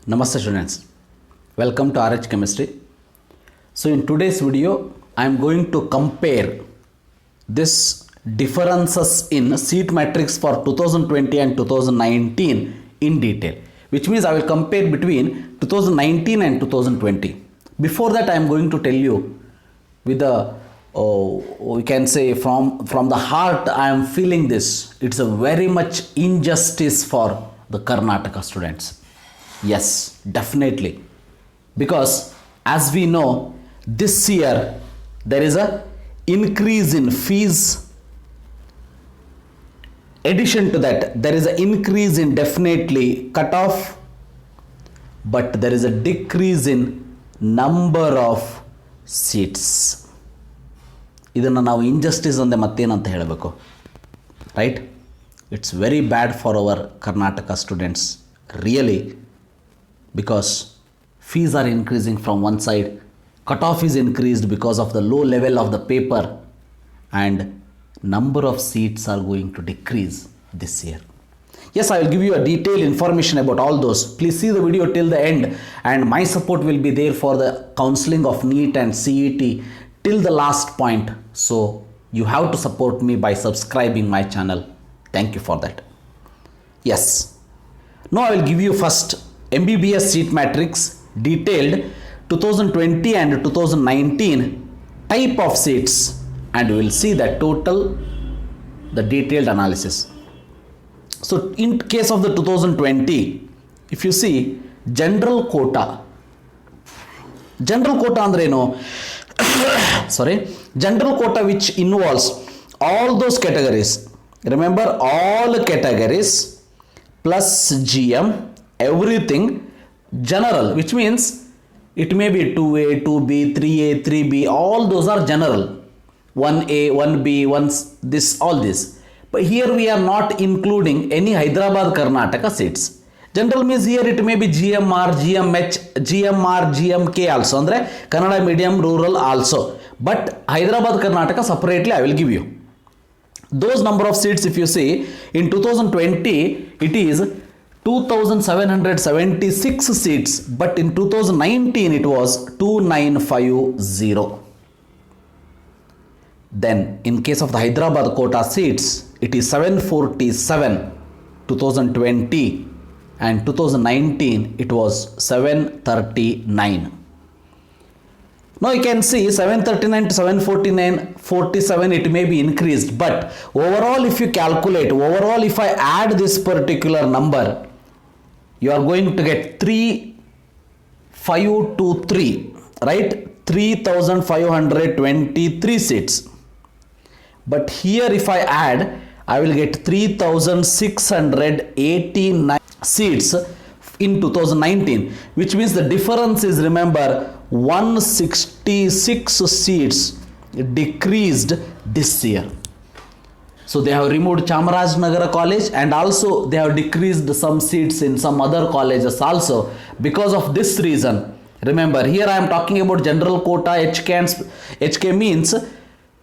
Namaste students, welcome to RH Chemistry. So in today's video, I am going to compare this differences in seat matrix for 2020 and 2019 in detail, which means I will compare between 2019 and 2020. Before that, I am going to tell you with the we can say from the heart I am feeling this. It's a very much injustice for the Karnataka students. Yes, definitely. Because as we know, this year there is a increase in fees. Addition to that, there is an increase in definitely cutoff, but there is a decrease in number of seats. ಇದನ್ನು ನಾವು injustice ಅಂದೆ ಮತ್ತೇನಂತ ಹೇಳಬೇಕು, right? It's very bad for our Karnataka students, really. Because fees are increasing from one side, cutoff is increased because of the low level of the paper, and number of seats are going to decrease this year. Yes, I will give you a detailed information about all those. Please see the video till the end, and my support will be there for the counseling of NEET and CET till the last point. So you have to support me by subscribing my channel. Thank you for that. Yes, now I will give you first MBBS seat matrix detailed 2020 and 2019 type of seats, and we will see the total, the detailed analysis. So in case of the 2020, if you see general quota andre no sorry, general quota which involves all those categories. Remember, all categories plus GM, everything general, which means it may be 2A, 2B, 3A, 3B, all those are general. 1A, 1B, 1 this, all this. But here we are not including any Hyderabad Karnataka seats. General means here it may be GMR, GMH, GMR, GMK also, andre Kannada medium, rural also. But Hyderabad Karnataka separately I will give you. Those number of seats, if you see, in 2020 it is 2776 seats, but in 2019 it was 2950. Then in case of the Hyderabad quota seats, it is 747 2020, and 2019 it was 739. Now you can see 739 to 749, 47, it may be increased, but overall if you calculate, overall if I add this particular number, you are going to get 3523, right? 3523 seats. But here if I add, I will get 3689 seats in 2019, which means the difference is, remember, 166 seats decreased this year. So they have removed Chamarajnagara College, and also they have decreased some seats in some other colleges also. Because of this reason, remember, here I am talking about general quota. HK means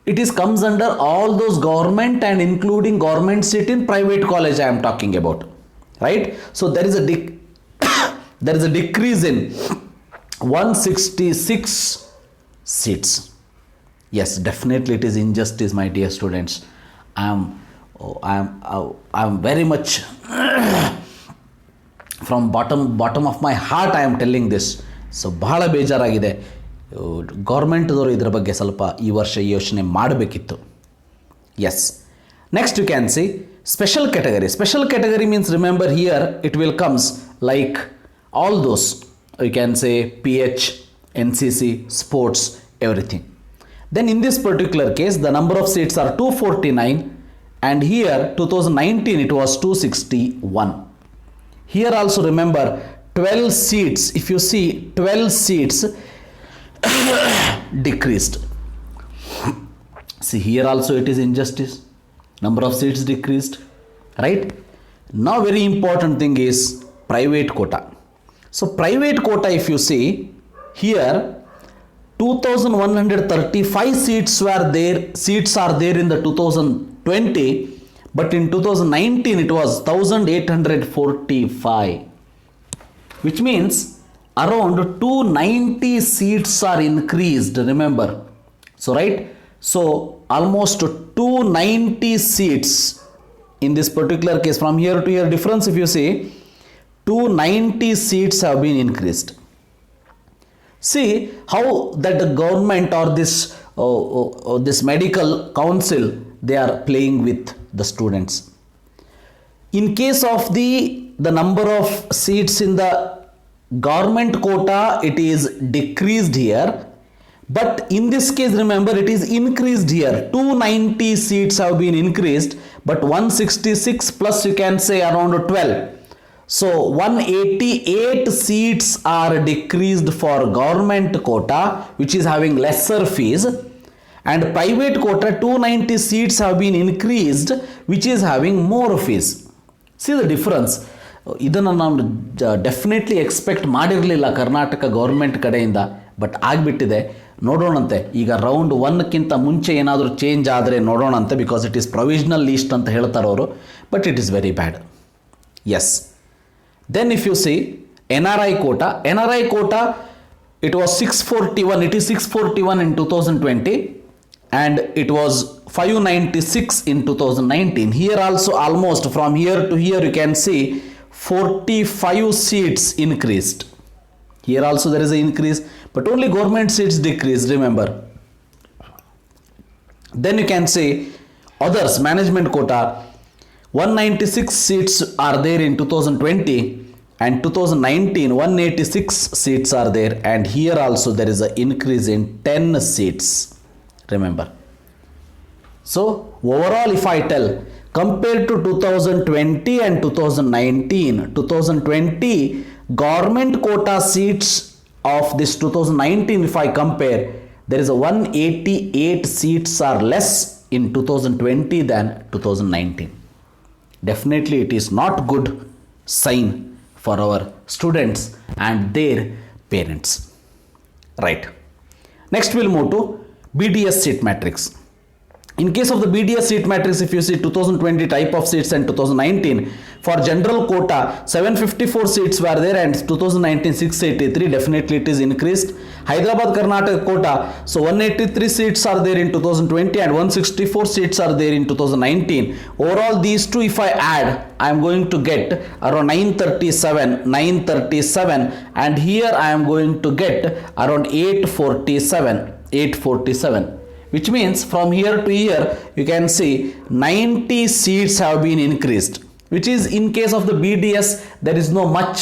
it is comes under all those government and including government seat in private college I am talking about, right? So there is a there is a decrease in 166 seats. Yes, definitely it is injustice, my dear students. I am very much from bottom of my heart I am telling this. So ಬಹಳ ಬೇಜಾರಾಗಿದೆ. ಗೌರ್ಮೆಂಟ್ದವರು ಇದರ ಬಗ್ಗೆ ಸ್ವಲ್ಪ ಈ ವರ್ಷ ಯೋಚನೆ ಮಾಡಬೇಕಿತ್ತು. Yes, next you can see special category. Special category means, remember, here it will comes like all those, you can say PH, NCC, sports, everything. Then in this particular case, the number of seats are 249, and here 2019 it was 261. Here also remember 12 seats, if you see 12 seats decreased. See, here also it is injustice, number of seats decreased, right? Now very important thing is private quota. So private quota, if you see here, 2135 seats are there in the 2020, but in 2019 it was 1845. which means around 290 seats are increased, remember. So right, so almost 290 seats in this particular case. From here to here difference, if you see, 290 seats have been increased. See how that the government or this medical council, they are playing with the students. In case of the number of seats in the government quota, it is decreased here, but in this case remember it is increased here. 290 seats have been increased, but 166 plus you can say around 12. So 188 seats are decreased for government quota, which is having lesser fees, and private quota 290 seats have been increased, which is having more fees. See the difference. ಇದನ್ನು ನಾವು definitely expect ಮಾಡಿರಲಿಲ್ಲ Karnataka government ಕಡೆಯಿಂದ, but ಆಗಿಬಿಟ್ಟಿದೆ. ನೋಡೋಣಂತೆ ಈಗ round 1ಕ್ಕಿಂತ ಮುಂಚೆ ಏನಾದರೂ change ಆದರೆ ನೋಡೋಣಂತೆ, because it is provisional list ಅಂತ ಹೇಳ್ತಾರೆ ಅವರು, but it is very bad. Yes, then if you see NRI quota, it was 641, it is 641 in 2020 and it was 596 in 2019. Here also almost from here to here you can see 45 seats increased. Here also there is an increase, but only government seats decreased, remember. Then you can say others, management quota, 196 seats are there in 2020 and 2019 186 seats are there, and here also there is an increase in 10 seats, remember. So overall if I tell, compared to 2020 and 2020 government quota seats of this 2019, if I compare, there is a 188 seats are less in 2020 than 2019. Definitely it is not good sign for our students and their parents, right? Next we'll move to BDS seat matrix. In case of the BDS seat matrix, if you see 2020 type of seats and 2019, for general quota 754 seats were there and 2019 683, definitely it is increased. Hyderabad Karnataka quota, so 183 seats are there in 2020 and 164 seats are there in 2019. Overall these two if I add, I am going to get around 937, and here I am going to get around 847, which means from here to here you can see 90 seats have been increased, which is in case of the BDS there is no much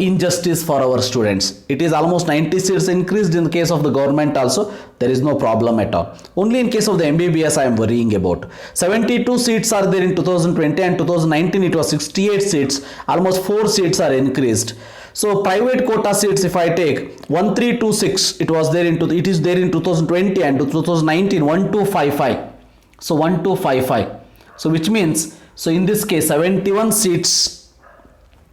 injustice for our students. It is almost 90 seats increased. In the case of the government also there is no problem at all. Only in case of the MBBS I am worrying about. 72 seats are there in 2020 and 2019 it was 68 seats, almost 4 seats are increased. So private quota seats if I take 1326, it is there in 2020 and 2019 1255. So 1255. So which means, so in this case 71 seats,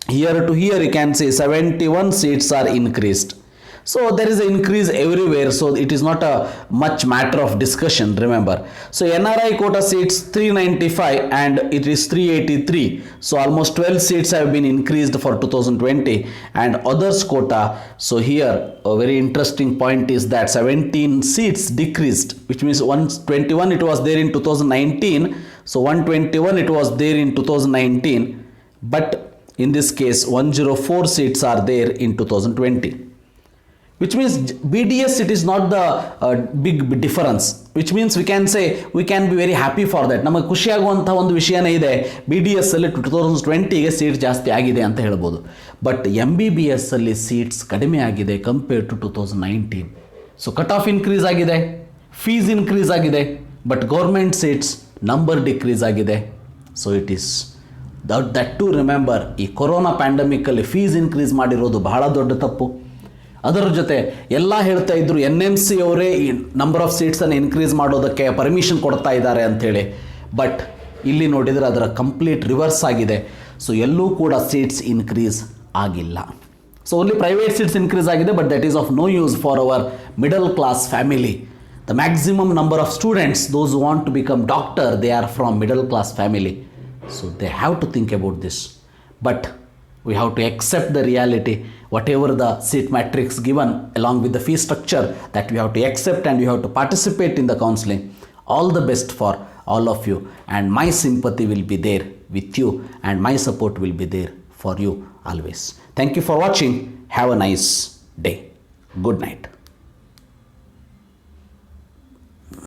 here to here you can say 71 seats are increased. So there is an increase everywhere, so it is not a much matter of discussion, remember. So NRI quota seats 395 and it is 383, so almost 12 seats have been increased for 2020. And others quota, so here a very interesting point is that 17 seats decreased, which means 121 it was there in 2019, so 121 it was there in 2019, but in this case 104 seats are there in 2020. Which means BDS it is not the big difference, which means we can say we can be very happy for that. ನಮಗೆ ಖುಷಿಯಾಗುವಂಥ ಒಂದು ವಿಷಯನೇ ಇದೆ, BDS ಅಲ್ಲಿ 2020ಗೆ seat ಜಾಸ್ತಿ ಆಗಿದೆ ಅಂತ ಹೇಳ್ಬೋದು. But MBBS ಅಲ್ಲಿ ಸೀಟ್ಸ್ ಕಡಿಮೆ ಆಗಿದೆ compare to 2019. So cut off increase ಆಗಿದೆ, ಫೀಸ್ ಇನ್ಕ್ರೀಸ್ ಆಗಿದೆ, but government seats number decrease ಆಗಿದೆ. So it is that to remember. ಈ ಕೊರೋನಾ ಪ್ಯಾಂಡಮಿಕಲ್ಲಿ ಫೀಸ್ ಇನ್ಕ್ರೀಸ್ ಮಾಡಿರೋದು ಬಹಳ ದೊಡ್ಡ ತಪ್ಪು. ಅದರ ಜೊತೆ ಎಲ್ಲ ಹೇಳ್ತಾ ಇದ್ರು NMC ಅವರೇ ಈ ನಂಬರ್ ಆಫ್ ಸೀಟ್ಸನ್ನು ಇನ್ಕ್ರೀಸ್ ಮಾಡೋದಕ್ಕೆ ಪರ್ಮಿಷನ್ ಕೊಡ್ತಾ ಇದ್ದಾರೆ ಅಂಥೇಳಿ, ಬಟ್ ಇಲ್ಲಿ ನೋಡಿದರೆ ಅದರ ಕಂಪ್ಲೀಟ್ ರಿವರ್ಸ್ ಆಗಿದೆ. ಸೊ ಎಲ್ಲೂ ಕೂಡ ಸೀಟ್ಸ್ ಇನ್ಕ್ರೀಸ್ ಆಗಿಲ್ಲ. So only private seats increase ಆಗಿದೆ, but that is of no use for our middle class family. The maximum number of students those want to become doctor, they are from middle class family. So they have to think about this. But We have to accept the reality, whatever the seat matrix given along with the fee structure, that we have to accept and we have to participate in the counseling. All the best for all of you, and my sympathy will be there with you and my support will be there for you always. Thank you for watching. Have a nice day. Good night.